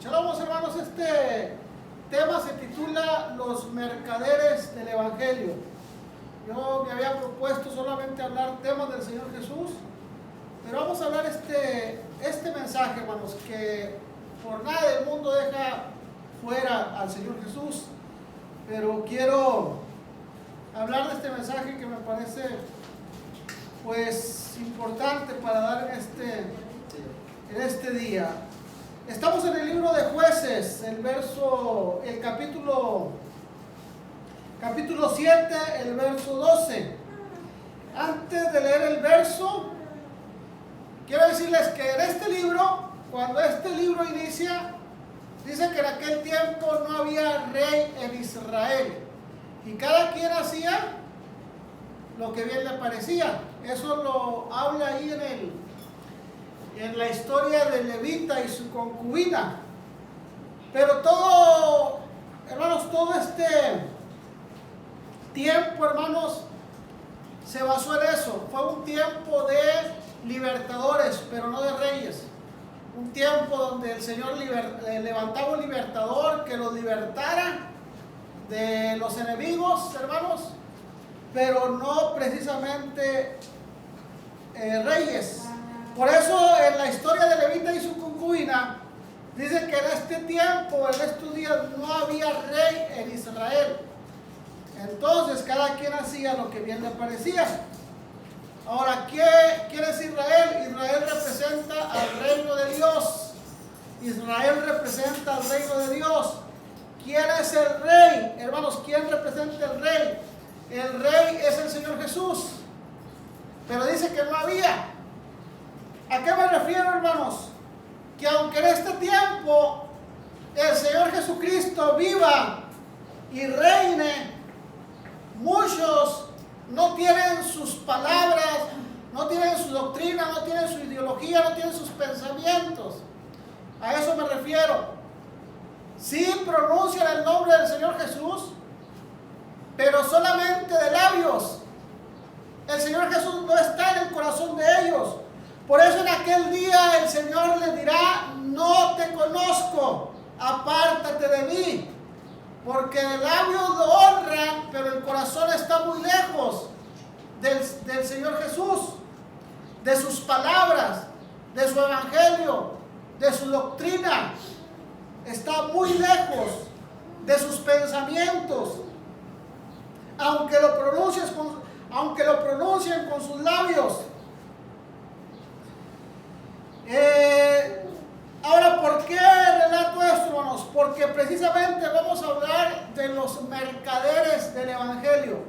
Shalom, hermanos, este tema se titula Los mercaderes del Evangelio. Yo me había propuesto solamente hablar temas del Señor Jesús, pero vamos a hablar este mensaje, hermanos, que por nada del mundo deja fuera al Señor Jesús, pero quiero hablar de este mensaje que me parece pues importante para dar en este día. Estamos en el libro de Jueces, el capítulo 7, el verso 12. Antes de leer el verso, quiero decirles que en este libro, cuando este libro inicia, dice que en aquel tiempo no había rey en Israel y cada quien hacía lo que bien le parecía. Eso lo habla ahí en la historia de Levita y su concubina. Pero todo, hermanos, todo este tiempo, hermanos, se basó en eso. Fue un tiempo de libertadores, pero no de reyes. Un tiempo donde el Señor levantaba un libertador que los libertara de los enemigos, hermanos, pero no precisamente reyes. Por eso en la historia de Levita y su concubina dice que en este tiempo, en estos días, no había rey en Israel. Entonces cada quien hacía lo que bien le parecía. Ahora, ¿qué es Israel? Israel representa al reino de Dios. Israel representa al reino de Dios. ¿Quién es el rey? Hermanos, ¿quién representa el rey? El rey es el Señor Jesús. Pero dice que no había. ¿A qué me refiero, hermanos? Que aunque en este tiempo el Señor Jesucristo viva y reine, muchos no tienen sus palabras, no tienen su doctrina, no tienen su ideología, no tienen sus pensamientos. A eso me refiero. Sí pronuncian el nombre del Señor Jesús, pero solamente de labios. El Señor Jesús no está en el corazón de ellos. Por eso en aquel día el Señor les dirá: no te conozco, apártate de mí. Porque de labios lo honran, pero el corazón está muy lejos del Señor Jesús, de sus palabras, de su evangelio, de su doctrina. Está muy lejos de sus pensamientos. Aunque lo pronuncien con sus labios. Ahora, ¿por qué relato esto, hermanos? Porque precisamente vamos a hablar de los mercaderes del Evangelio.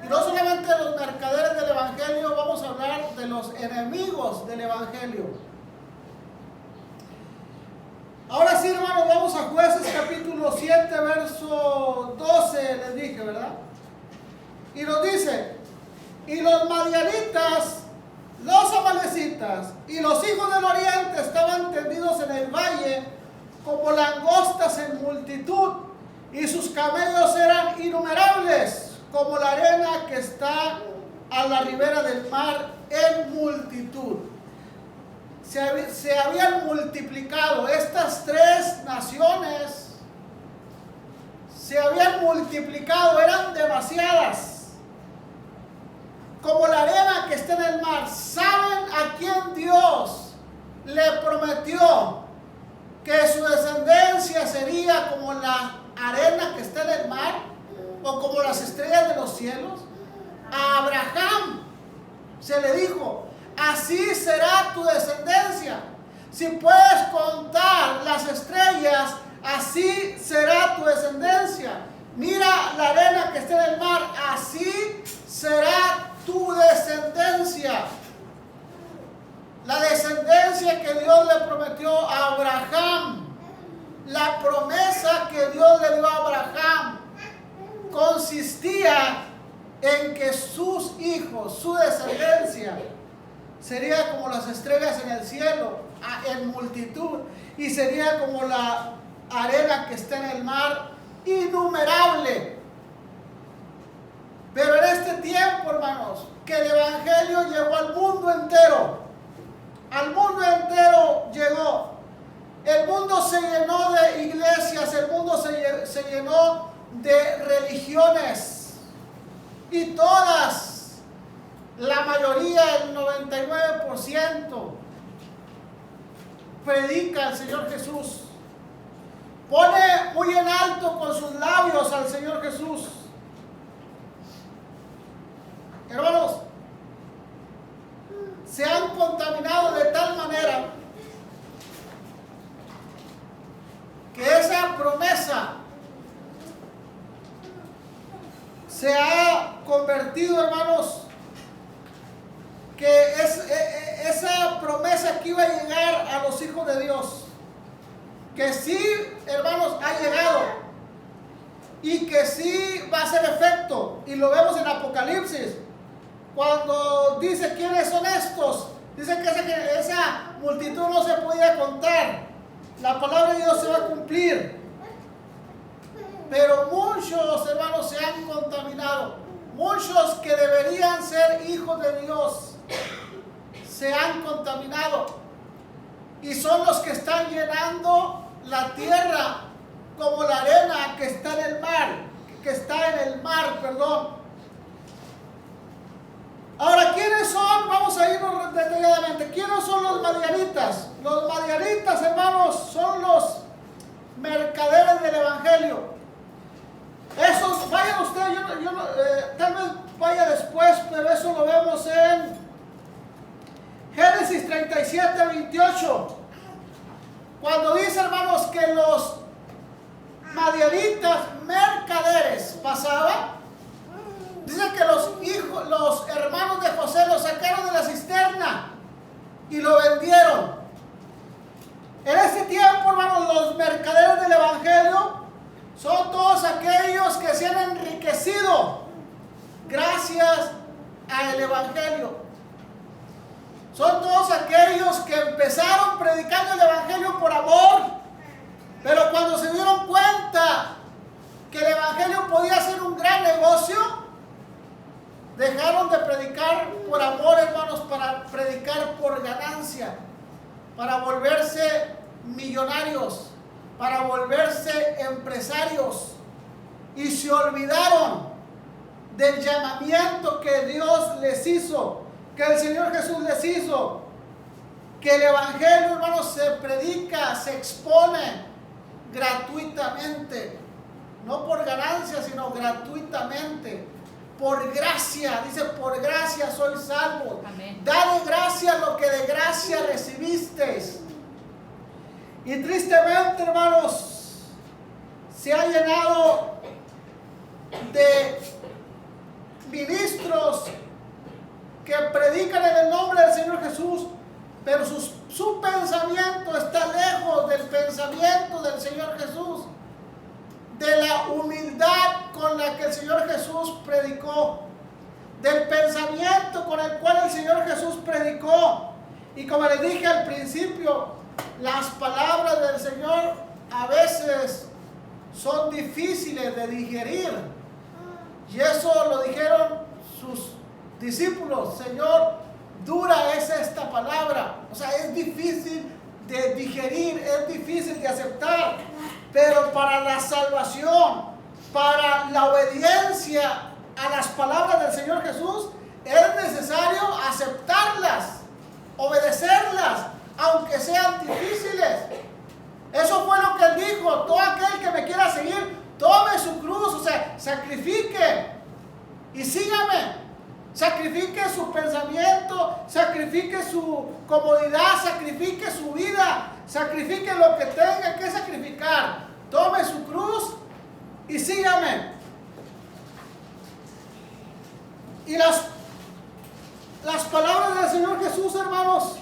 Y no solamente de los mercaderes del Evangelio, vamos a hablar de los enemigos del Evangelio. Ahora sí, hermanos, vamos a Jueces capítulo 7, verso 12, les dije, ¿verdad? Y nos dice: y los madianitas, los amalecitas y los hijos del oriente estaban tendidos en el valle como langostas en multitud, y sus camellos eran innumerables como la arena que está a la ribera del mar en multitud. Se habían multiplicado estas tres naciones, se habían multiplicado, eran demasiadas. Como la arena que está en el mar. ¿Saben a quién Dios le prometió que su descendencia sería como la arena que está en el mar o como las estrellas de los cielos? A Abraham se le dijo: así será tu descendencia. Si puedes contar las estrellas, así será tu descendencia. Mira la arena que está en el mar, así será tu descendencia. La descendencia que Dios le prometió a Abraham, la promesa que Dios le dio a Abraham, consistía en que sus hijos, su descendencia, sería como las estrellas en el cielo, en multitud, y sería como la arena que está en el mar, innumerable. Pero en este tiempo, hermanos, que el Evangelio llegó al mundo entero llegó. El mundo se llenó de iglesias, el mundo se llenó de religiones. Y todas, la mayoría, el 99%, predica al Señor Jesús. Pone muy en alto con sus labios al Señor Jesús. Hermanos, se han contaminado de tal manera que esa promesa se ha convertido, hermanos, que esa promesa que iba a llegar a los hijos de Dios, que sí, hermanos, ha llegado y que sí va a hacer efecto, y lo vemos en Apocalipsis, cuando dice quiénes son estos. Dice que esa multitud no se podía contar. La palabra de Dios se va a cumplir. Pero muchos, hermanos, se han contaminado. Muchos que deberían ser hijos de Dios se han contaminado. Y son los que están llenando la tierra como la arena que está en el mar. Ahora, ¿quiénes son? Vamos a irnos detalladamente. ¿Quiénes son los madianitas? Los madianitas, hermanos, son los mercaderes del evangelio. Esos, vayan ustedes, tal vez vaya después, pero eso lo vemos en Génesis 37, 28. Cuando dice, hermanos, que los madianitas mercaderes pasaban, dice que los hermanos de José lo sacaron de la cisterna y lo vendieron. En ese tiempo, hermanos, los mercaderes del evangelio son todos aquellos que se han enriquecido gracias al evangelio. Son todos aquellos que empezaron predicando el evangelio por amor, pero cuando se dieron cuenta que el evangelio podía ser un gran negocio, dejaron de predicar por amor, hermanos, para predicar por ganancia, para volverse millonarios, para volverse empresarios, y se olvidaron del llamamiento que Dios les hizo, que el Señor Jesús les hizo, que el evangelio, hermanos, se predica, se expone gratuitamente, no por ganancia, sino gratuitamente. Por gracia, dice, por gracia sois salvos. Amén. Da de gracia lo que de gracia recibisteis. Y tristemente, hermanos, se ha llenado de ministros que predican en el nombre del Señor Jesús, pero su pensamiento está lejos del pensamiento del Señor Jesús, de la humildad con la que el Señor Jesús predicó, del pensamiento con el cual el Señor Jesús predicó. Y como les dije al principio, las palabras del Señor a veces son difíciles de digerir, y eso lo dijeron sus discípulos: Señor, dura es esta palabra. O sea, es difícil de digerir, es difícil de aceptar. Pero para la salvación, para la obediencia a las palabras del Señor Jesús, es necesario aceptarlas, obedecerlas, aunque sean difíciles. Eso fue lo que Él dijo: todo aquel que me quiera seguir, tome su cruz, o sea, sacrifique y sígame. Sacrifique su pensamiento, sacrifique su comodidad, sacrifique su vida, sacrifique lo que tenga que sacrificar. Tome su cruz y sígame. Y las palabras del Señor Jesús, hermanos,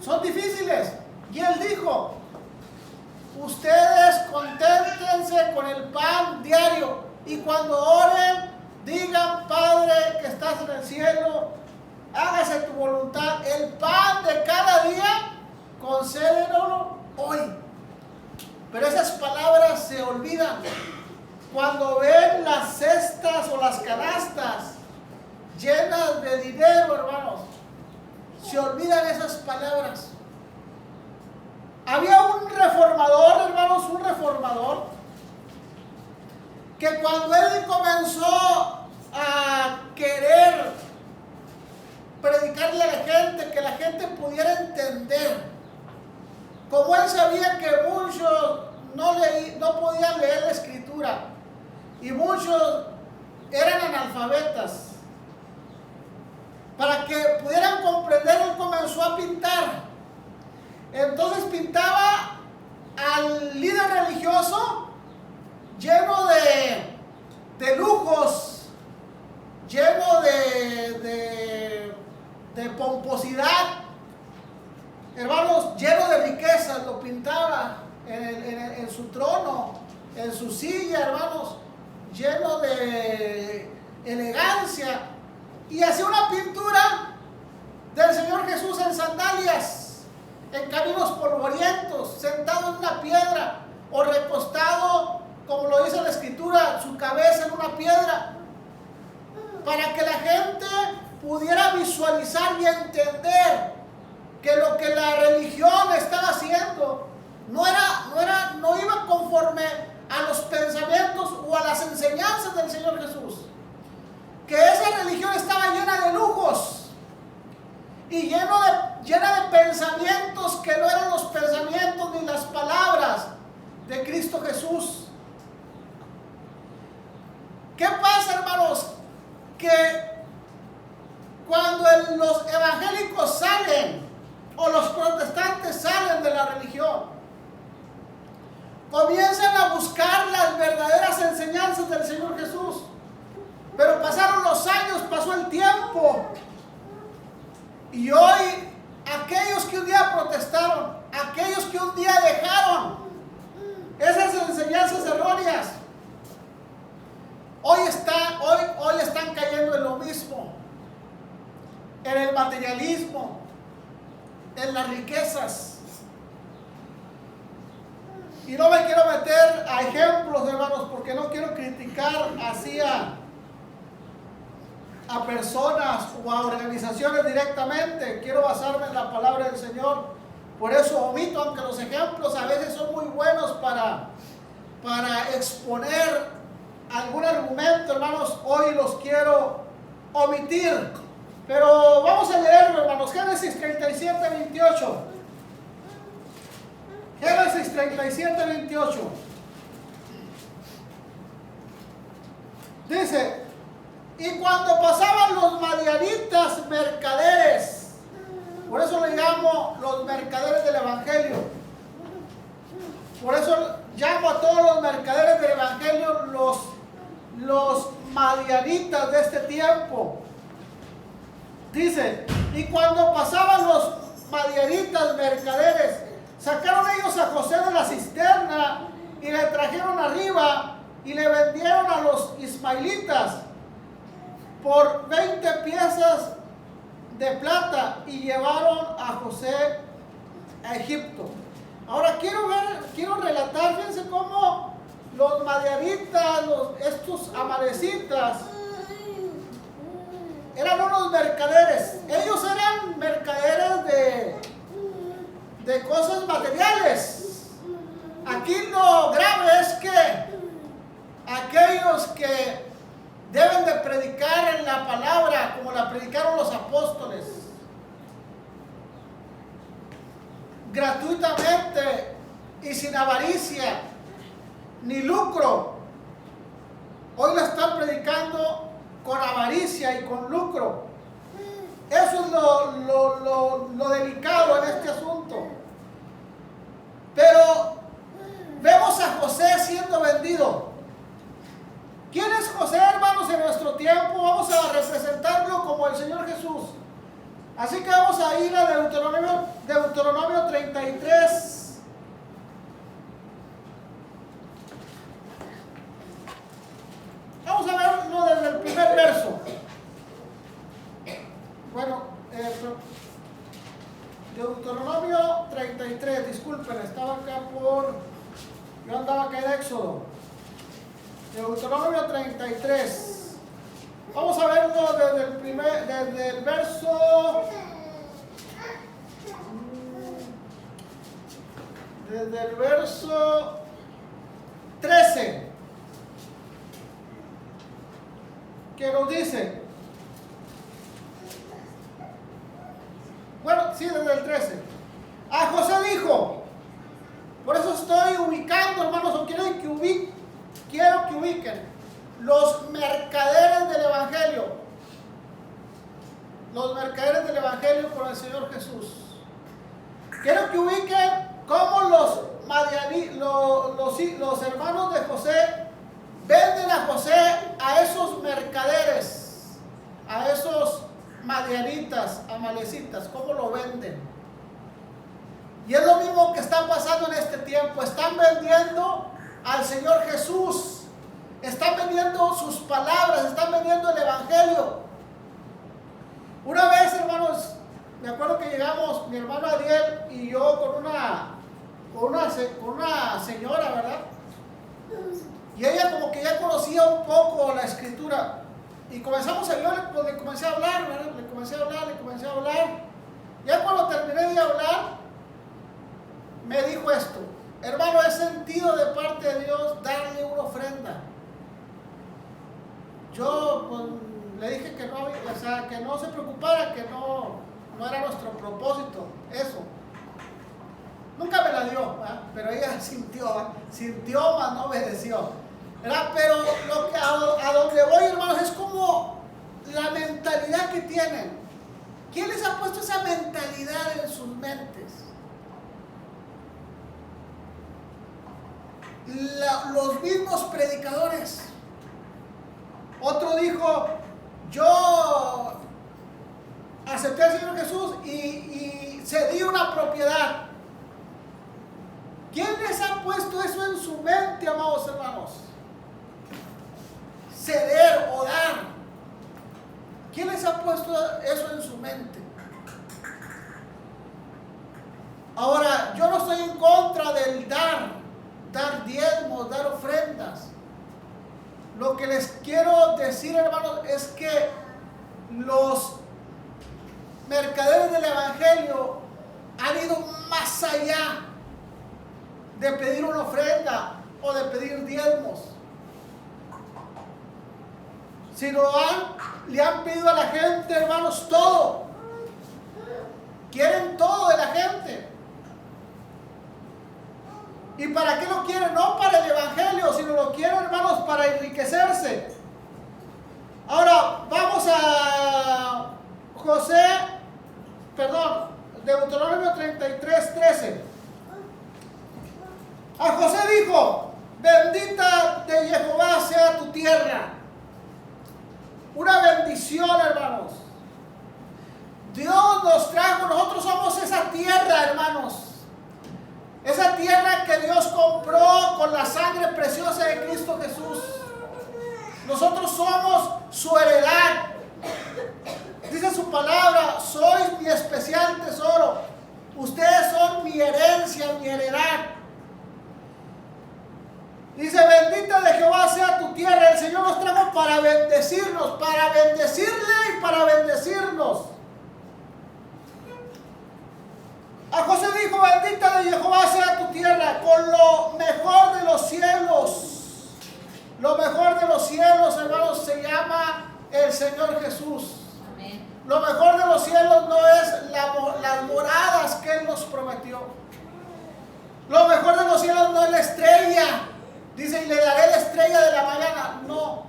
son difíciles. Y Él dijo: ustedes conténtense con el pan diario, y cuando oren, digan: Padre que estás en el cielo, hágase tu voluntad. El pan de cada día, concédenoslo hoy. Pero esas palabras se olvidan. Cuando ven las cestas o las canastas llenas de dinero, hermanos, se olvidan esas palabras. Había transformador, que cuando él comenzó a querer predicarle a la gente, que la gente pudiera entender, como él sabía que muchos no podían leer la escritura y muchos eran analfabetas, para que pudieran comprender, él comenzó a pintar. Entonces pintaba al líder religioso lleno de lujos, lleno de pomposidad, hermanos, lleno de riquezas. Lo pintaba en su trono, en su silla, hermanos, lleno de elegancia, y hacía una pintura del Señor Jesús en sandalias, en caminos polvorientos, sentado en una piedra o recostado, como lo dice la escritura, su cabeza en una piedra, para que la gente pudiera visualizar y entender que lo que la religión estaba haciendo no iba conforme a los pensamientos o a las enseñanzas del Señor Jesús, que esa religión estaba llena de lujos y llena de pensamientos que no eran los pensamientos ni las palabras de Cristo Jesús. ¿Qué pasa, hermanos? Que cuando los evangélicos salen o los protestantes salen de la religión, comienzan a buscar las verdaderas enseñanzas del Señor Jesús. Pero pasaron los años, pasó el tiempo, y hoy aquellos que un día protestaron, aquellos que un día dejaron esas enseñanzas erróneas, hoy están cayendo en lo mismo, en el materialismo, en las riquezas. Y no me quiero meter a ejemplos, hermanos, porque no quiero criticar así a personas o a organizaciones directamente. Quiero basarme en la palabra del Señor. Por eso omito, aunque los ejemplos a veces son muy buenos para exponer algún argumento, hermanos, hoy los quiero omitir. Pero vamos a leerlo, hermanos. Génesis 37, 28. Génesis 37, 28. Dice: y cuando pasaban los madianitas mercaderes, por eso le llamo los mercaderes del Evangelio, por eso llamo a todos los mercaderes del Evangelio los madianitas de este tiempo. Dice: y cuando pasaban los madianitas mercaderes, sacaron ellos a José de la cisterna y le trajeron arriba y le vendieron a los ismaelitas por 20 piezas de plata y llevaron a José a Egipto. Ahora quiero relatar, fíjense cómo los madianitas, estos amalecitas, eran unos mercaderes. Ellos eran mercaderes de cosas materiales. Aquí lo grave es que aquellos que deben de predicar en la palabra como la predicaron los apóstoles, gratuitamente y sin avaricia ni lucro, hoy la están predicando con avaricia y con lucro. Eso es lo delicado en este asunto. Pero vemos a José siendo vendido. ¿Quién es José, hermanos, en nuestro tiempo? Vamos a representarlo como el Señor Jesús. Así que vamos a ir a Deuteronomio 33. Vamos a verlo desde el primer verso. Bueno, Deuteronomio 33, disculpen, estaba acá yo andaba acá en Éxodo. Deuteronomio 33. Vamos a verlo desde el verso. Desde el verso 13, que nos dice, bueno, sí, desde el 13. A José dijo, por eso estoy ubicando, hermanos, o quiero que ubiquen los mercaderes del Evangelio. Los mercaderes del Evangelio por el Señor Jesús. Quiero que ubiquen cómo los hermanos de José venden a José a esos mercaderes, a esos madianitas, amalecitas, cómo lo venden. Y es lo mismo que está pasando en este tiempo. Están vendiendo al Señor Jesús, están vendiendo sus palabras, están vendiendo el Evangelio. Una vez, hermanos, me acuerdo que llegamos, mi hermano Adiel y yo, con una señora, ¿verdad? Y ella como que ya conocía un poco la escritura. Y comenzamos a hablar, pues le comencé a hablar, ¿verdad? Le comencé a hablar. Ya cuando terminé de hablar, me dijo esto: hermano, he sentido de parte de Dios darle una ofrenda. Yo pues, le dije que no, o sea, que no se preocupara, que no era nuestro propósito, eso. Nunca me la dio, ¿verdad? Pero ella sintió, mas no obedeció, ¿verdad? Pero a donde voy, hermanos, es como la mentalidad que tienen. ¿Quién les ha puesto esa mentalidad en sus mentes? Los mismos predicadores. Otro dijo: yo acepté al Señor Jesús y cedí una propiedad. ¿Quién les ha puesto eso en su mente, amados hermanos? Ceder o dar. ¿Quién les ha puesto eso en su mente? Ahora, yo no estoy en contra del dar diezmos, dar ofrendas. Lo que les quiero decir, hermanos, es que los mercaderes del Evangelio han ido más allá de pedir una ofrenda o de pedir diezmos, sino le han pedido a la gente, hermanos, todo. Quieren todo de la gente. ¿Y para qué lo quieren? No para el Evangelio, sino lo quieren, hermanos, para enriquecerse. Ahora vamos a Deuteronomio 33:13. A José dijo: bendita de Jehová sea tu tierra. Una bendición, hermanos. Dios nos trajo, nosotros somos esa tierra, hermanos. Esa tierra que Dios compró con la sangre preciosa de Cristo Jesús. Nosotros somos su heredad. Dice su palabra: sois mi especial tesoro. Ustedes son mi herencia, mi heredad. Dice: bendita de Jehová sea tu tierra. El Señor nos trajo para bendecirnos, para bendecirle y para bendecirnos. A José dijo: bendita de Jehová sea tu tierra, con lo mejor de los cielos. Lo mejor de los cielos, hermanos, se llama el Señor Jesús. Amén. Lo mejor de los cielos no es las moradas que Él nos prometió. Lo mejor de los cielos no es la estrella. Dice: y le daré la estrella de la mañana. No.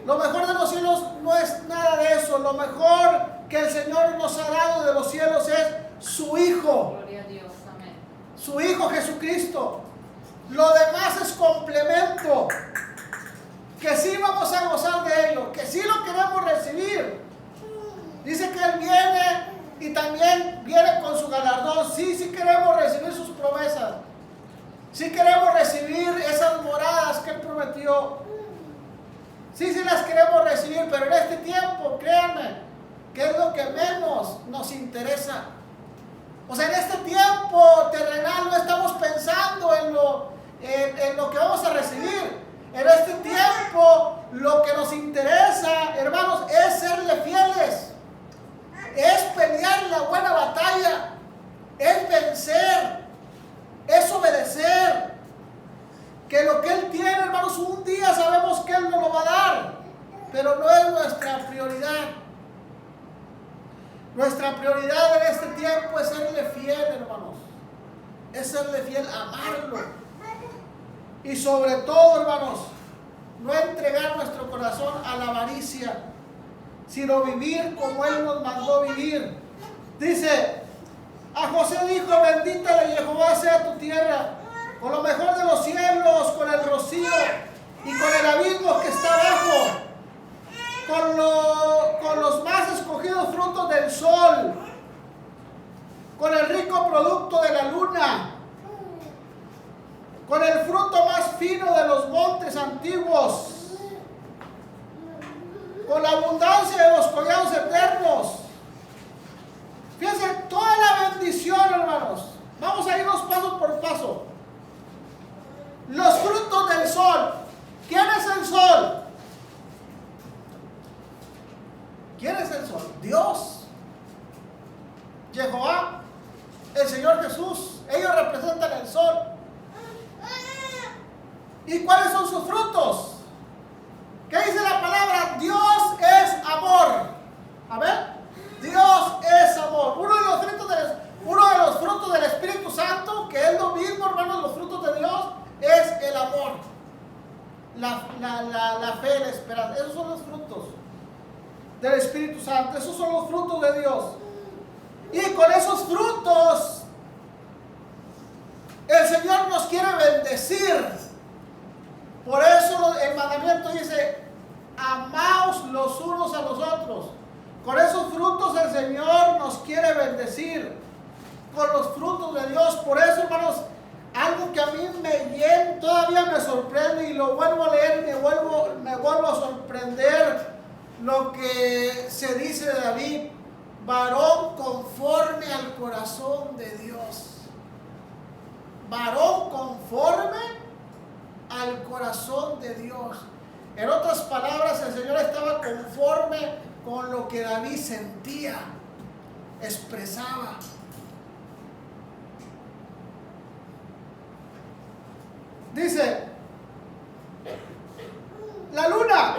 Lo mejor de los cielos no es nada de eso. Lo mejor que el Señor nos ha dado de los cielos es su Hijo. Gloria a Dios. Amén. Su Hijo Jesucristo. Lo demás es complemento. Que sí vamos a gozar de ello. Que sí lo queremos recibir. Dice que Él viene y también viene con su galardón. Sí queremos recibir sus promesas. Sí queremos recibir esas moradas que Él prometió. Sí las queremos recibir, pero en este tiempo, créanme, que es lo que menos nos interesa. O sea, en este tiempo terrenal no estamos pensando en lo que vamos a recibir. En este tiempo lo que nos interesa, hermanos, es serle fieles. Es pelear la buena batalla. Es vencer. Es obedecer. Que lo que pero no es nuestra prioridad. Nuestra prioridad en este tiempo es serle fiel, hermanos. Es serle fiel, amarlo. Y sobre todo, hermanos, no entregar nuestro corazón a la avaricia, sino vivir como Él nos mandó vivir. Dice, a José dijo, bendita de Jehová sea tu tierra, con lo mejor de los cielos, con el rocío y con el abismo que está abajo, con los más escogidos frutos del sol, con el rico producto de la luna, con el fruto más fino de los montes antiguos, con la abundancia de los collados eternos. Fíjense, toda la bendición, hermanos. Vamos a irnos paso por paso. Los frutos del sol. ¿Quién es el sol? ¿Quién es el sol? Dios. Jehová, el Señor Jesús. Ellos representan el sol. ¿Y cuáles son sus frutos? ¿Qué dice la palabra? Dios es amor. A ver. Dios es amor. Uno de los frutos del Espíritu Santo, que es lo mismo, hermanos, los frutos de Dios, es el amor. La fe, la esperanza. Esos son los frutos del Espíritu Santo. Esos son los frutos de Dios. Y con esos frutos, el Señor nos quiere bendecir. Por eso el mandamiento dice, amaos los unos a los otros. Con esos frutos el Señor nos quiere bendecir. Con los frutos de Dios. Por eso, hermanos, algo que a mí todavía me sorprende y lo vuelvo a leer y me vuelvo a sorprender, lo que se dice de David: varón conforme al corazón de Dios. Varón conforme al corazón de Dios. En otras palabras, el Señor estaba conforme con lo que David sentía, expresaba. Dice, la luna,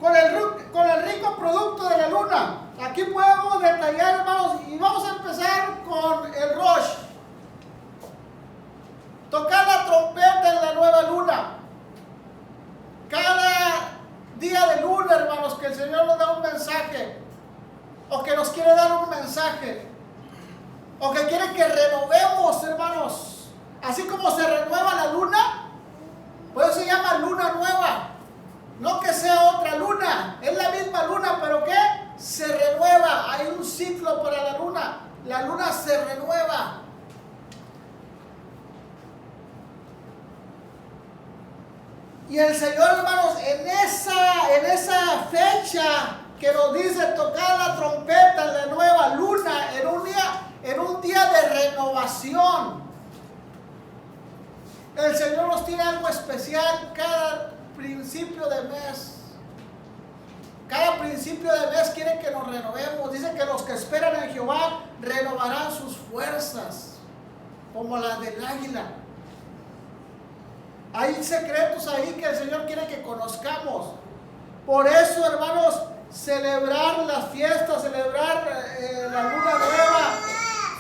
con el rico producto de la luna. Aquí podemos detallar, hermanos, y vamos a empezar con el Rosh. Tocar la trompeta en la nueva luna. Cada día de luna, hermanos, que el Señor nos da un mensaje, o que nos quiere dar un mensaje, o que quiere que renovemos, hermanos. Así como se renueva la luna, por eso se llama luna nueva. No que sea otra luna, es la misma luna, pero ¿qué? Se renueva. Hay un ciclo para la luna. La luna se renueva. Y el Señor, hermanos, en esa fecha que nos dice tocar la trompeta en la nueva luna, en un día de renovación, el Señor nos tiene algo especial cada principio de mes. Cada principio de mes quiere que nos renovemos. Dice que los que esperan en Jehová renovarán sus fuerzas como las del águila. Hay secretos ahí que el Señor quiere que conozcamos. Por eso, hermanos, celebrar las fiestas, celebrar la luna nueva,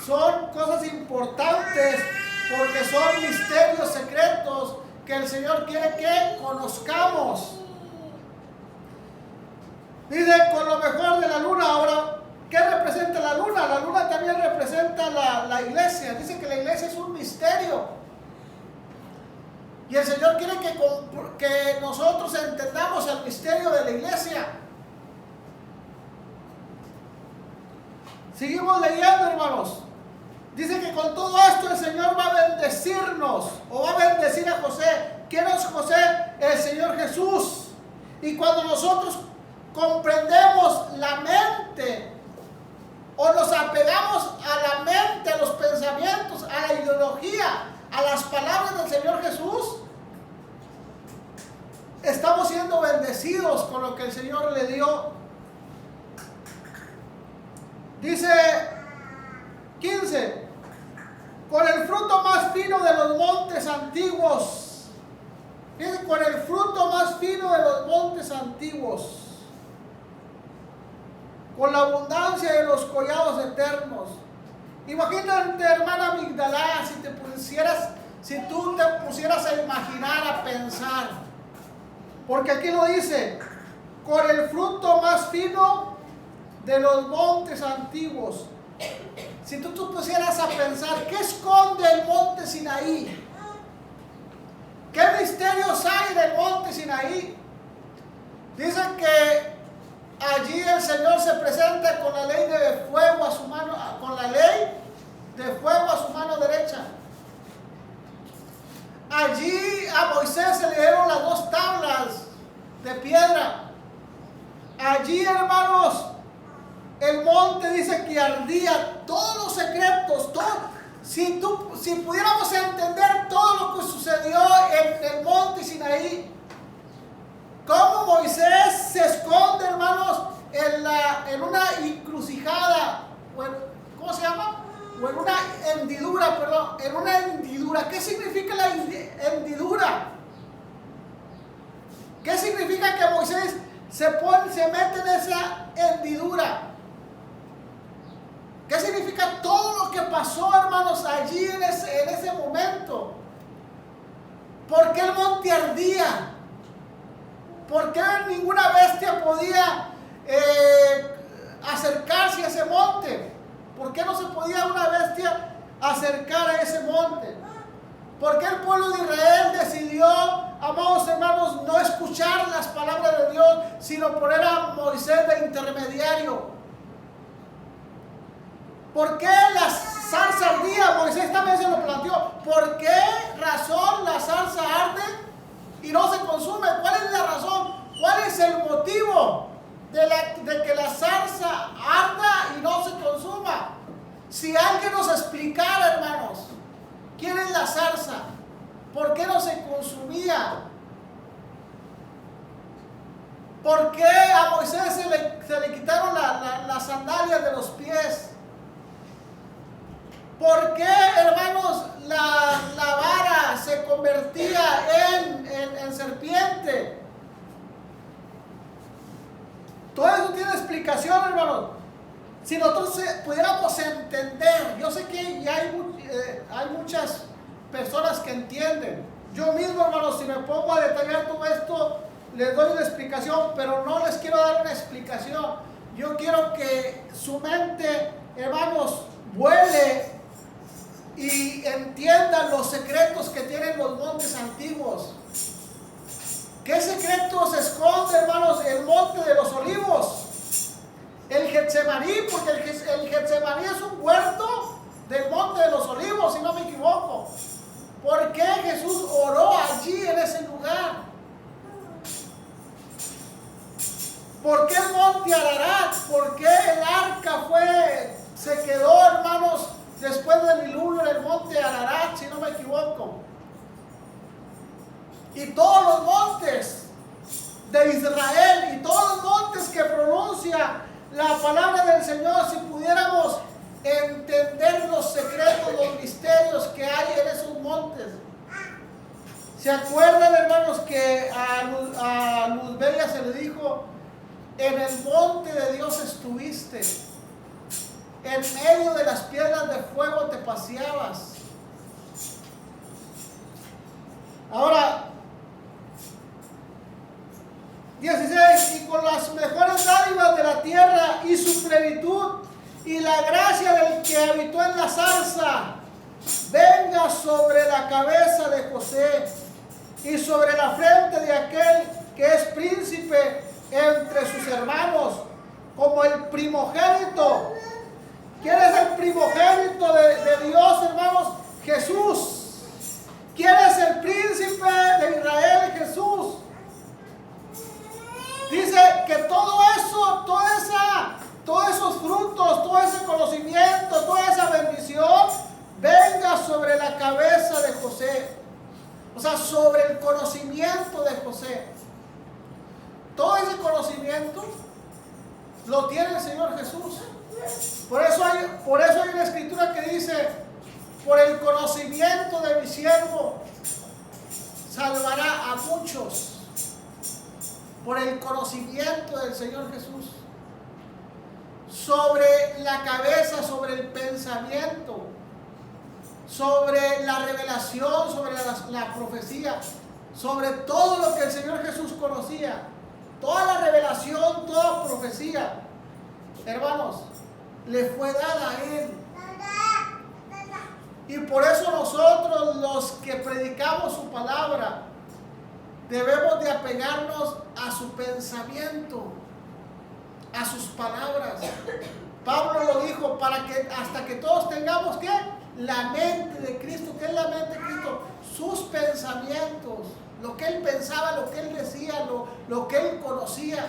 son cosas importantes, porque son misterios secretos que el Señor quiere que conozcamos. Dice, con lo mejor de la luna. Ahora, ¿qué representa la luna? La luna también representa la iglesia. Dice que la iglesia es un misterio. Y el Señor quiere que nosotros entendamos el misterio de la iglesia. Seguimos leyendo, hermanos. Dice que con todo esto el Señor va a bendecirnos, o va a bendecir a José. ¿Quién es José? El Señor Jesús. Y cuando nosotros comprendemos la mente, o nos apegamos a la mente, a los pensamientos, a la ideología, a las palabras del Señor Jesús, estamos siendo bendecidos con lo que el Señor le dio. Dice 15, con el fruto más fino de los montes antiguos. Fíjense, con el fruto más fino de los montes antiguos, con la abundancia de los collados eternos. Imagínate, hermana Migdalá, si tú te pusieras a imaginar, a pensar, porque aquí lo dice, con el fruto más fino de los montes antiguos. Si tú pusieras a pensar, ¿qué esconde el monte Sinaí? ¿Qué misterios hay en el monte Sinaí? Dicen que allí el Señor se presenta con la ley de fuego a su mano, con la ley de fuego a su mano derecha. Allí a Moisés se le dieron las 2 tablas de piedra. Allí, hermanos, el monte dice que ardía, todos los secretos, todo. Si pudiéramos entender todo lo que sucedió en el monte Sinaí, cómo Moisés se esconde, hermanos, en una encrucijada, ¿cómo se llama? O en una hendidura, perdón, en una hendidura. ¿Qué significa la hendidura? ¿Qué significa que Moisés se mete en esa hendidura? ¿Qué significa todo lo que pasó, hermanos, allí en ese momento? ¿Por qué el monte ardía? ¿Por qué ninguna bestia podía acercarse a ese monte? ¿Por qué no se podía una bestia acercar a ese monte? ¿Por qué el pueblo de Israel decidió, amados hermanos, no escuchar las palabras de Dios, sino poner a Moisés de intermediario? ¿Por qué la zarza ardía? Moisés también se lo planteó. ¿Por qué razón la zarza arde y no se consume? ¿Cuál es la razón? ¿Cuál es el motivo de que la zarza arda y no se consuma? Si alguien nos explicara, hermanos, ¿quién es la zarza? ¿Por qué no se consumía? ¿Por qué a Moisés se le quitaron las sandalias de los pies? ¿Por qué, hermanos, la vara se convertía en serpiente? Todo eso tiene explicación, hermanos. Si nosotros pudiéramos entender, yo sé que ya hay muchas personas que entienden. Yo mismo, hermanos, si me pongo a detallar todo esto, les doy una explicación, pero no les quiero dar una explicación. Yo quiero que su mente, hermanos, vuele y entiendan los secretos que tienen los montes antiguos. ¿Qué secretos esconde, hermanos, el monte de los olivos? El Getsemaní, porque el Getsemaní es un huerto del monte de los olivos, si no me equivoco. ¿Por qué Jesús oró allí en ese lugar? ¿Por qué el monte Ararat? ¿Por qué el arca se quedó, hermanos, después del diluvio en el monte Ararat, si no me equivoco? Y todos los montes de Israel y todos los montes que pronuncia la palabra del Señor, si pudiéramos entender los secretos, los misterios que hay en esos montes. ¿Se acuerdan, hermanos, que a Luzbella se le dijo: en el monte de Dios estuviste, en medio de las piedras de fuego te paseabas? Ahora, 16, y con las mejores dádivas de la tierra y su plenitud y la gracia del que habitó en la zarza, venga sobre la cabeza de José y sobre la frente de aquel que es príncipe entre sus hermanos, como el primogénito. ¿Quién es el primogénito de Dios, hermanos? Jesús. ¿Quién es el príncipe de Israel? Jesús. Dice que todo eso, todos esos frutos, todo ese conocimiento, toda esa bendición venga sobre la cabeza de José. O sea, sobre el conocimiento de José. Todo ese conocimiento lo tiene el Señor Jesús. Por eso hay una escritura que dice: por el conocimiento de mi siervo, salvará a muchos por el conocimiento del Señor Jesús. Sobre la cabeza, sobre el pensamiento, sobre la revelación, sobre la profecía, sobre todo lo que el Señor Jesús conocía, toda la revelación, toda profecía, hermanos, le fue dada a Él. Y por eso nosotros, los que predicamos su palabra, debemos de apegarnos a su pensamiento, a sus palabras. Pablo lo dijo, para que hasta que todos tengamos ¿qué? La mente de Cristo. ¿Qué es la mente de Cristo? Sus pensamientos, lo que él pensaba, lo que él decía, lo que él conocía.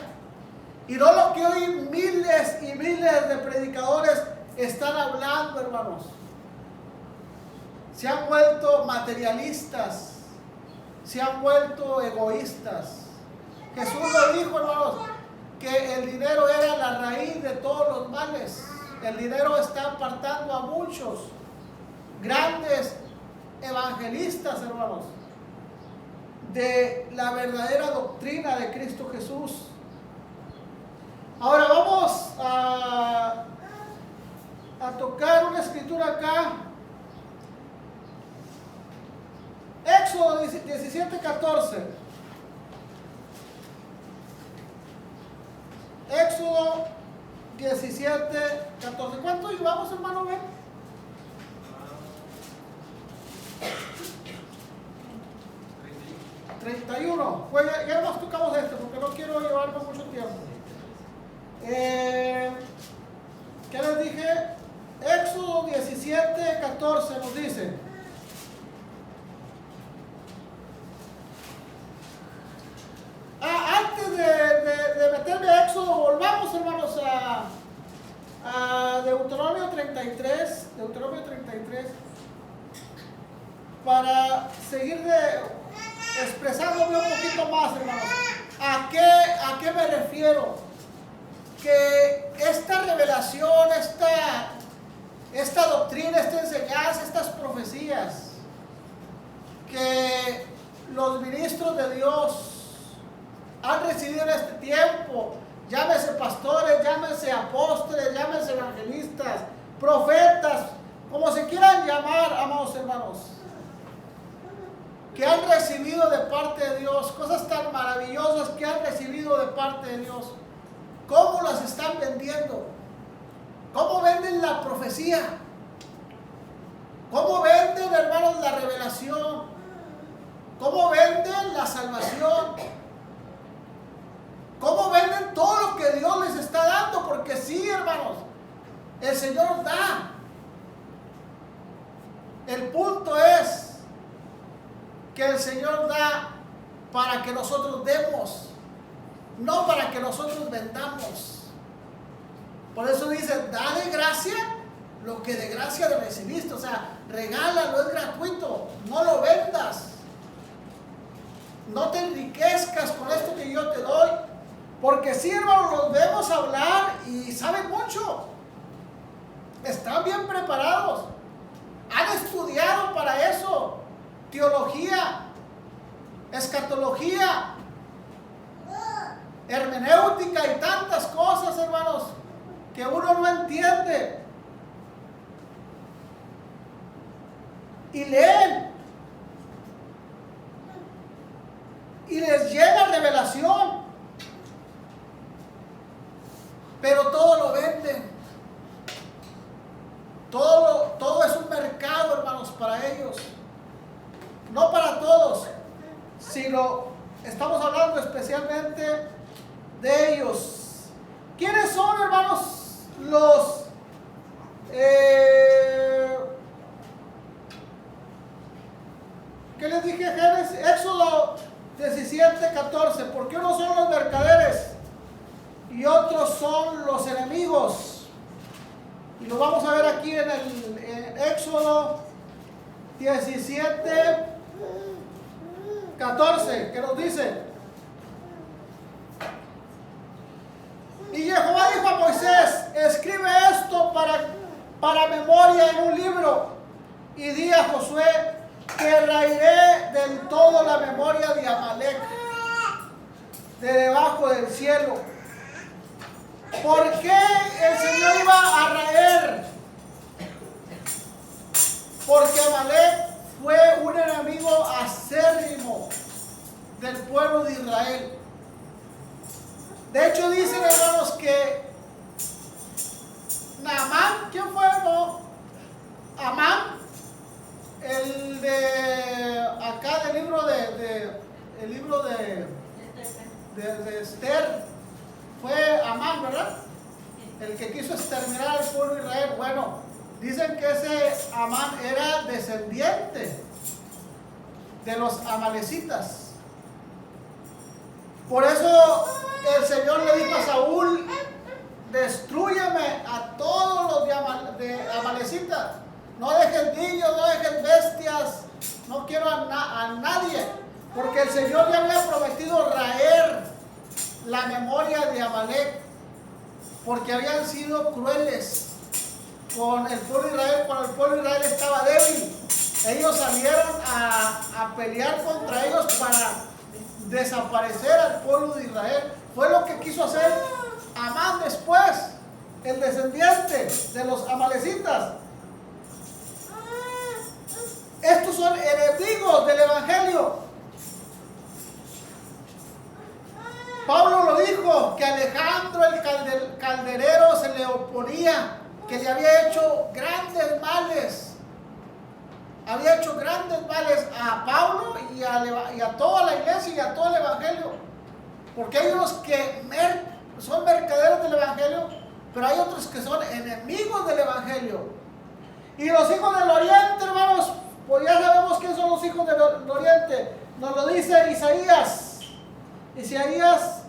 Y no lo que hoy miles y miles de predicadores están hablando, hermanos. Se han vuelto materialistas, se han vuelto egoístas. Jesús lo dijo, hermanos, que el dinero era la raíz de todos los males. El dinero está apartando a muchos grandes evangelistas, hermanos, de la verdadera doctrina de Cristo Jesús. Ahora vamos a tocar una escritura acá. Éxodo 17:14. Éxodo 17:14. ¿Cuánto llevamos, hermano? ¿Ven? 31. Pues ya nos tocamos este porque no quiero llevarme mucho tiempo. ¿Qué les dije? Éxodo 17:14 nos dice: antes de meterme a Éxodo, volvamos, hermanos, a Deuteronomio 33, para seguir expresándome un poquito más, hermanos. ¿A qué me refiero? Que esta revelación, esta doctrina, esta enseñanza, estas profecías que los ministros de Dios han recibido en este tiempo, llámese pastores, llámese apóstoles, llámese evangelistas, profetas, como se quieran llamar, amados hermanos, que han recibido de parte de Dios, cosas tan maravillosas que han recibido de parte de Dios, ¿cómo las están vendiendo? ¿Cómo venden la profecía? ¿Cómo venden, hermanos, la revelación? ¿Cómo venden la salvación? ¿Cómo venden todo lo que Dios les está dando? Porque sí, hermanos, el Señor da. El punto es que el Señor da para que nosotros demos, no para que nosotros vendamos. Por eso dice, da de gracia lo que de gracia le recibiste. O sea, regálalo, es gratuito, no lo vendas. No te enriquezcas con esto que yo te doy. Porque sí, hermanos, los vemos hablar y saben mucho. Están bien preparados. Han estudiado para eso. Teología, escatología, hermenéutica y tantas cosas, hermanos, que uno no entiende. Y leen. Y les llega revelación. Pero todo lo venden. Todo es un mercado, hermanos, para ellos. No para todos, sino estamos hablando especialmente de ellos. ¿Quiénes son, hermanos, los ¿qué les dije? Éxodo 17:14. Porque unos son los mercaderes y otros son los enemigos. Y lo vamos a ver aquí en Éxodo 17:14, que nos dice: y Jehová dijo a Moisés, escribe esto para memoria en un libro, y di a Josué que raeré de del todo la memoria de Amalek de debajo del cielo. ¿Por qué el Señor iba a raer? Porque Amalek fue un enemigo acérrimo del pueblo de Israel. De hecho dicen, hermanos, que Naamán, ¿quién fue? No, Amán, el de acá del libro el libro de Esther, fue Amán, ¿verdad? El que quiso exterminar al pueblo de Israel. Bueno, dicen que ese Amán era descendiente de los amalecitas. Por eso el Señor le dijo a Saúl: destrúyeme a todos los de amalecitas. No dejes niños, no dejes bestias. No quiero a nadie. Porque el Señor ya había prometido raer la memoria de Amalek. Porque habían sido crueles con el pueblo de Israel. Cuando el pueblo de Israel estaba débil, ellos salieron a pelear contra ellos para desaparecer al pueblo de Israel. Fue lo que quiso hacer Amán después, el descendiente de los amalecitas. Estos son enemigos del evangelio. Pablo lo dijo, que Alejandro el calderero se le oponía, que le había hecho grandes males. Había hecho grandes males a Pablo y a toda la iglesia y a todo el evangelio. Porque hay unos que son mercaderes del evangelio, pero hay otros que son enemigos del evangelio. Y los hijos del oriente, hermanos, pues ya sabemos quiénes son los hijos del oriente. Nos lo dice Isaías. Isaías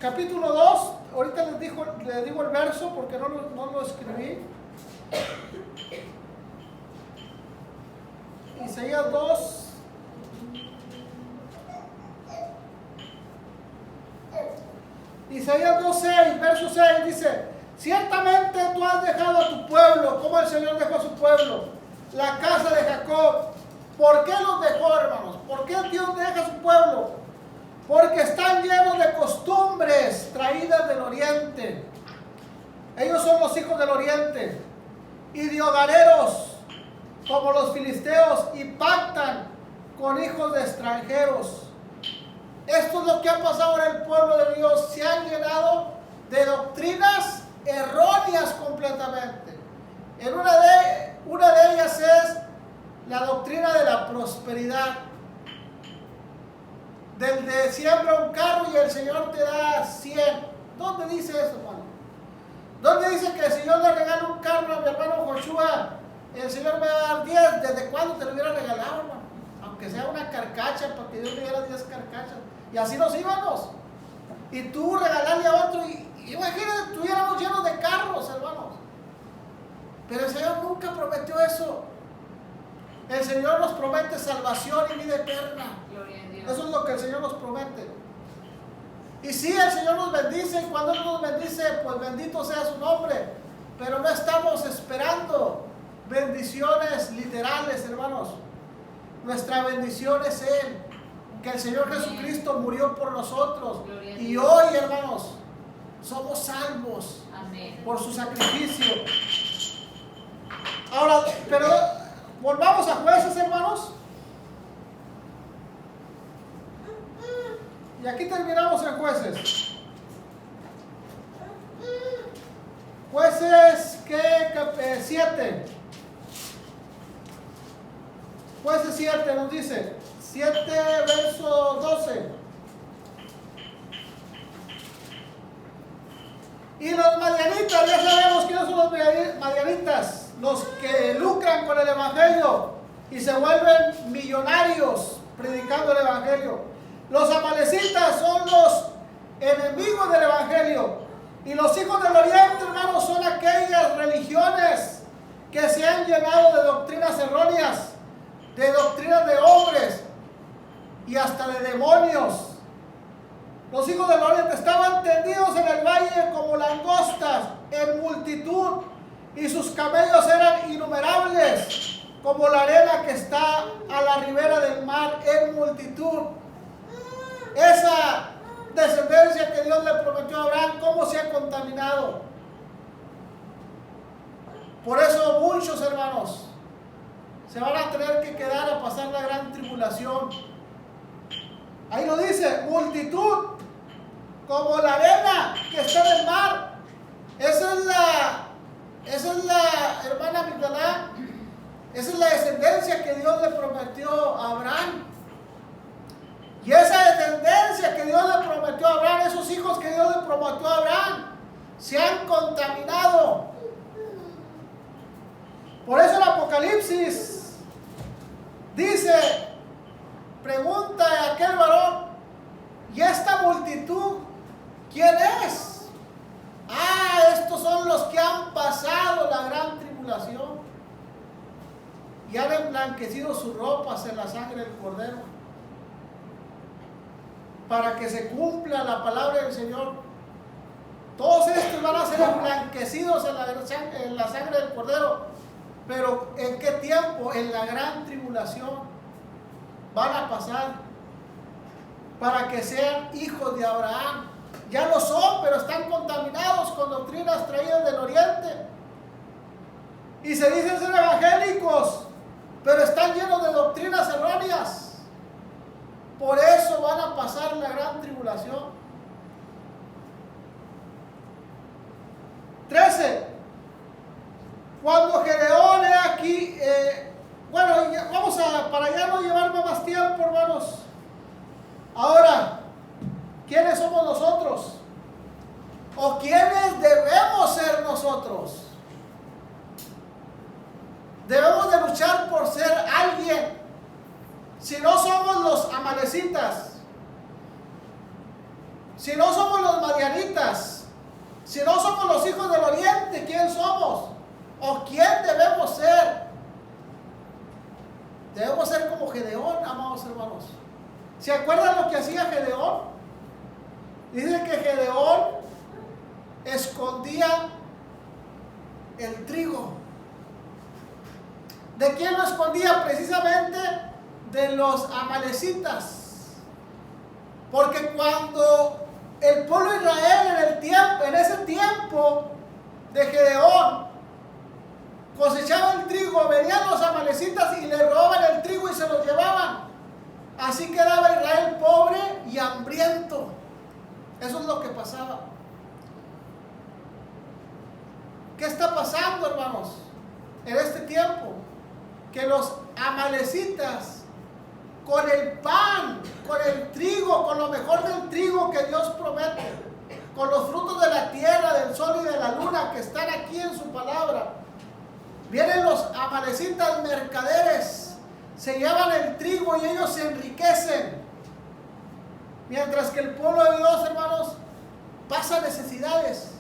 capítulo 2. Ahorita les digo el verso porque no lo escribí. Isaías 2. Isaías 2:6, verso 6 dice: ciertamente tú has dejado a tu pueblo, como el Señor dejó a su pueblo, la casa de Jacob. ¿Por qué los dejó, hermanos? ¿Por qué Dios deja a su pueblo? Porque están llenos de costumbres traídas del oriente. Ellos son los hijos del oriente. Y de hogareros, como los filisteos, y pactan con hijos de extranjeros. Esto es lo que ha pasado en el pueblo de Dios. Se han llenado de doctrinas erróneas completamente. Una de ellas es la doctrina de la prosperidad. Del de siembra un carro y el Señor te da 100. ¿Dónde dice eso, hermano? ¿Dónde dice que el Señor le regala un carro a mi hermano Joshua? El Señor me va a dar 10. ¿Desde cuándo te lo hubiera regalado, hermano? Aunque sea una carcacha, para que Dios le diera 10 carcachas. Y así nos íbamos. Y tú regalarle a otro. Y imagínate, estuviéramos llenos de carros, hermanos. Pero el Señor nunca prometió eso. El Señor nos promete salvación y vida eterna. Gloria a Dios. Eso es lo que el Señor nos promete. Y sí, el Señor nos bendice. Y cuando Él nos bendice, pues bendito sea su nombre. Pero no estamos esperando bendiciones literales, hermanos. Nuestra bendición es Él. Que el Señor Jesucristo murió por nosotros. Y hoy, hermanos, somos salvos. Amén. Por su sacrificio. Ahora, pero volvamos a Jueces, hermanos. Y aquí terminamos en Jueces. Jueces, ¿qué? 7. Jueces 7 nos dice, 7 verso 12. Y los madianitas, ya sabemos quiénes son los madianitas, los que lucran con el evangelio y se vuelven millonarios predicando el evangelio. Los amalecitas son los enemigos del evangelio. Y los hijos del oriente, hermanos, son aquellas religiones que se han llenado de doctrinas erróneas, de doctrinas de hombres y hasta de demonios. Los hijos del oriente estaban tendidos en el valle como langostas en multitud, y sus camellos eran innumerables como la arena que está a la ribera del mar en multitud. Esa descendencia que Dios le prometió a Abraham, ¿cómo se ha contaminado? Por eso muchos hermanos se van a tener que quedar a pasar la gran tribulación. Ahí lo dice, multitud, como la arena que está en el mar. Esa es la hermana Migdalá, esa es la descendencia que Dios le prometió a Abraham. Y esa descendencia que Dios le prometió a Abraham, esos hijos que Dios le prometió a Abraham, se han contaminado. Por eso el Apocalipsis dice, pregunta a aquel varón, ¿y esta multitud quién es? Ah, estos son los que han pasado la gran tribulación y han emblanquecido sus ropas en la sangre del Cordero, para que se cumpla la palabra del Señor. Todos estos van a ser emblanquecidos en la sangre del Cordero. Pero ¿en qué tiempo? En la gran tribulación van a pasar para que sean hijos de Abraham. Ya lo son, pero están contaminados con doctrinas traídas del oriente. Y se dicen ser evangélicos, pero están llenos de doctrinas erróneas. Por eso van a pasar la gran tribulación. 13. Cuando Gedeón aquí, para ya no llevarme más tiempo, hermanos. Ahora, ¿quiénes somos nosotros? ¿O quiénes debemos ser nosotros? Debemos de luchar por ser alguien. Si no somos los amalecitas, si no somos los madianitas, si no somos los hijos del oriente, ¿quién somos? ¿O quién debemos ser? Debemos ser como Gedeón, amados hermanos. ¿Se acuerdan lo que hacía Gedeón? Dice que Gedeón escondía el trigo. ¿De quién lo escondía? Precisamente de los amalecitas. Porque cuando el pueblo de Israel en ese tiempo de Gedeón cosechaba el trigo, venían los amalecitas y le robaban el trigo y se lo llevaban. Así quedaba Israel pobre y hambriento. Eso es lo que pasaba. ¿Qué está pasando, hermanos, en este tiempo? Que los amalecitas, con el pan, con el trigo, con lo mejor del trigo que Dios promete, con los frutos de la tierra, del sol y de la luna que están aquí en su palabra, vienen los amalecitas mercaderes, se llevan el trigo y ellos se enriquecen. Mientras que el pueblo de Dios, hermanos, pasa necesidades.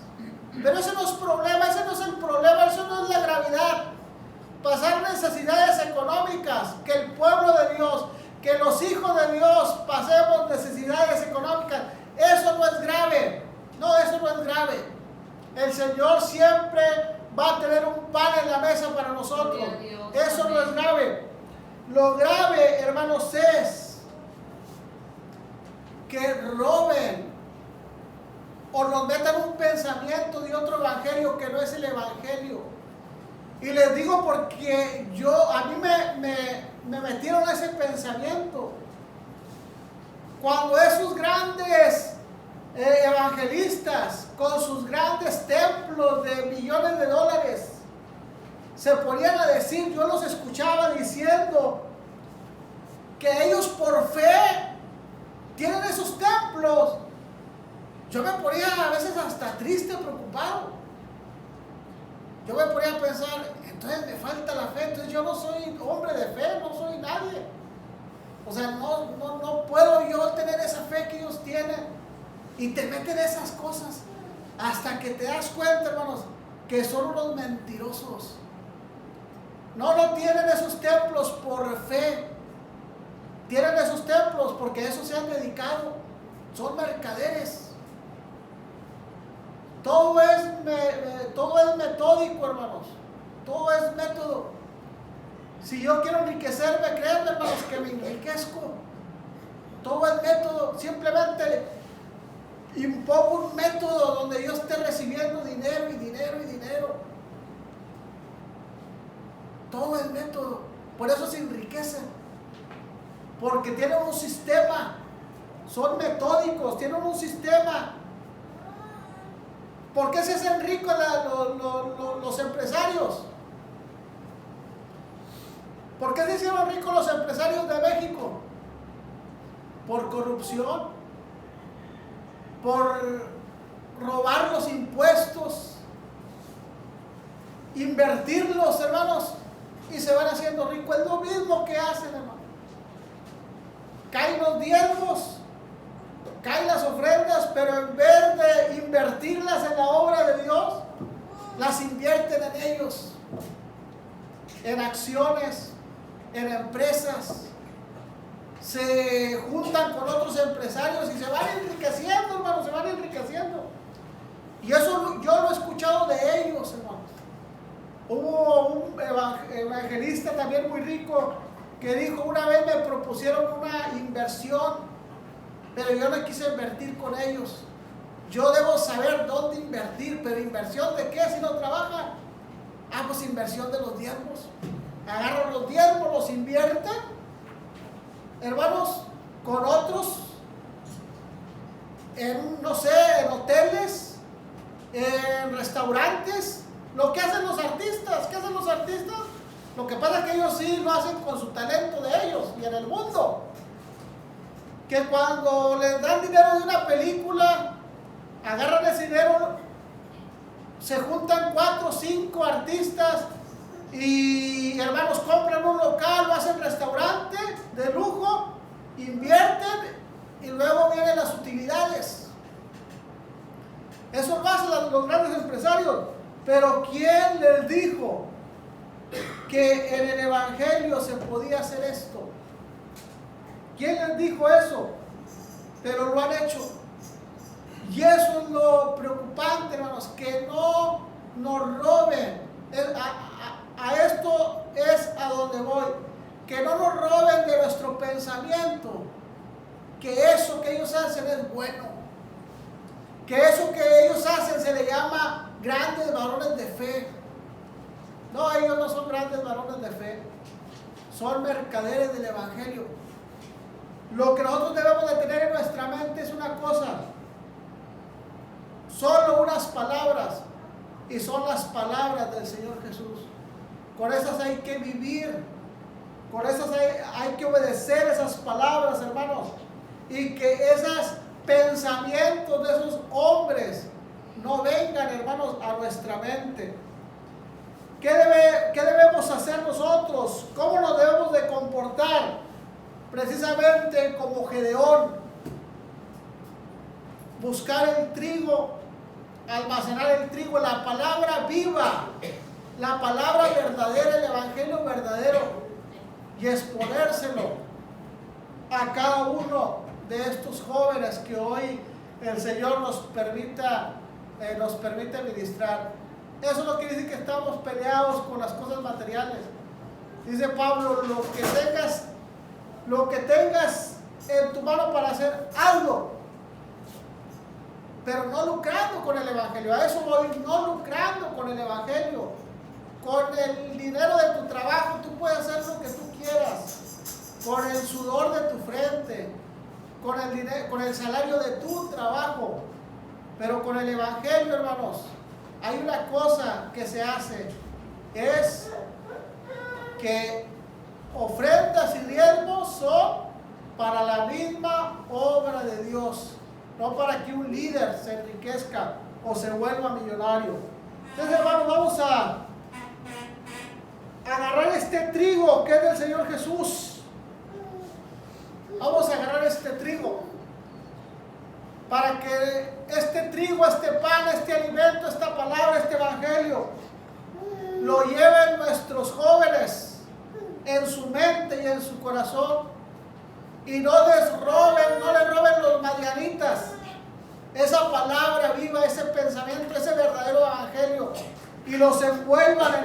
Pero ese no es problema, ese no es el problema, eso no es la gravedad. Pasar necesidades económicas, que el pueblo de Dios, que los hijos de Dios pasemos necesidades económicas, eso no es grave. No, eso no es grave. El Señor siempre va a tener un pan en la mesa para nosotros. Eso no es grave. Lo grave, hermanos, es que roben o nos metan un pensamiento de otro evangelio que no es el evangelio. Y les digo porque a mí me metieron ese pensamiento. Cuando esos grandes evangelistas con sus grandes templos de millones de dólares se ponían a decir, yo los escuchaba diciendo que ellos por fe tienen esos templos, yo me ponía a veces hasta triste, preocupado. Yo me ponía a pensar, entonces me falta la fe, entonces yo no soy hombre de fe, no soy nadie. O sea, no puedo yo tener esa fe que ellos tienen. Y te meten esas cosas hasta que te das cuenta, hermanos, que son unos mentirosos. No tienen esos templos por fe. Tienen esos templos porque a eso se han dedicado. Son mercaderes. Todo es, metódico, hermanos. Todo es método. Si yo quiero enriquecerme, créanme, hermanos, que me enriquezco. Todo el método, simplemente impongo un método donde yo esté recibiendo dinero y dinero y dinero. Todo el método. Por eso se enriquecen. Porque tienen un sistema. Son metódicos, tienen un sistema. ¿Por qué se hacen ricos los empresarios? ¿Por qué se hicieron ricos los empresarios de México? Por corrupción, por robar los impuestos, invertirlos, hermanos, y se van haciendo ricos. Es lo mismo que hacen, hermanos. Caen los diezmos, caen las ofrendas, pero en vez de invertirlas en la obra de Dios, las invierten en ellos, en acciones, en empresas. Se juntan con otros empresarios y se van enriqueciendo, hermanos, se van enriqueciendo. Y eso yo lo he escuchado de ellos, hermanos. Hubo un evangelista también muy rico que dijo: una vez me propusieron una inversión, pero yo no quise invertir con ellos. Yo debo saber dónde invertir, pero ¿inversión de qué si no trabaja? Ah, pues inversión de los diezmos. Agarran los diezmos, los invierten, hermanos, con otros, en, no sé, en hoteles, en restaurantes. Lo que hacen los artistas, ¿qué hacen los artistas? Lo que pasa es que ellos sí lo hacen con su talento de ellos y en el mundo. Que cuando les dan dinero de una película, agarran ese dinero, se juntan 4 o 5 artistas y, hermanos, compran un local, lo hacen restaurante de lujo, invierten y luego vienen las utilidades. Eso lo hacen los grandes empresarios. Pero ¿quién les dijo que en el Evangelio se podía hacer esto? ¿Quién les dijo eso? Pero lo han hecho. Y eso es lo preocupante, hermanos, que no nos roben. A esto es a donde voy. Que no nos roben de nuestro pensamiento. Que eso que ellos hacen es bueno. Que eso que ellos hacen se le llama grandes varones de fe. No, ellos no son grandes varones de fe. Son mercaderes del Evangelio. Lo que nosotros debemos de tener en nuestra mente es una cosa. Solo unas palabras. Y son las palabras del Señor Jesús. Con esas hay que vivir. Con esas hay que obedecer esas palabras, hermanos. Y que esos pensamientos de esos hombres no vengan, hermanos, a nuestra mente. ¿Qué debemos hacer nosotros? ¿Cómo nos debemos de comportar? Precisamente como Gedeón. Buscar el trigo, almacenar el trigo, la palabra viva, la palabra verdadera, el Evangelio verdadero, y exponérselo a cada uno de estos jóvenes que hoy el Señor nos permite ministrar. Eso no quiere decir que estamos peleados con las cosas materiales. Dice Pablo: lo que tengas en tu mano para hacer, hazlo, pero no lucrando con el Evangelio. A eso voy, no lucrando con el Evangelio. Con el dinero de tu trabajo tú puedes hacer lo que tú quieras, con el sudor de tu frente, con el salario de tu trabajo. Pero con el Evangelio, hermanos, hay una cosa que se hace, es que ofrendas y diezmos son para la misma obra de Dios, no para que un líder se enriquezca o se vuelva millonario. Entonces, hermanos, vamos a agarrar este trigo que es del Señor Jesús. Vamos a agarrar este trigo para que este trigo, este pan, este alimento, esta palabra, este evangelio lo lleven nuestros jóvenes en su mente y en su corazón, y no les roben los madianitas esa palabra viva, ese pensamiento, ese verdadero evangelio, y los envuelvan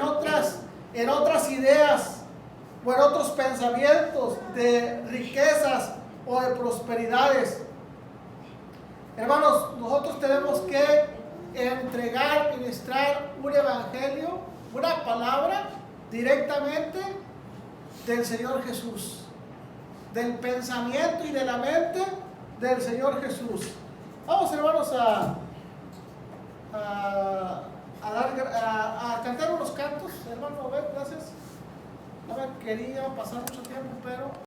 en otras ideas o en otros pensamientos de riquezas o de prosperidades. Hermanos, nosotros tenemos que entregar, ministrar un evangelio, una palabra directamente del Señor Jesús, del pensamiento y de la mente del Señor Jesús. Vamos, hermanos, a cantar unos cantos. Hermano, a ver, gracias. A ver, quería pasar mucho tiempo, pero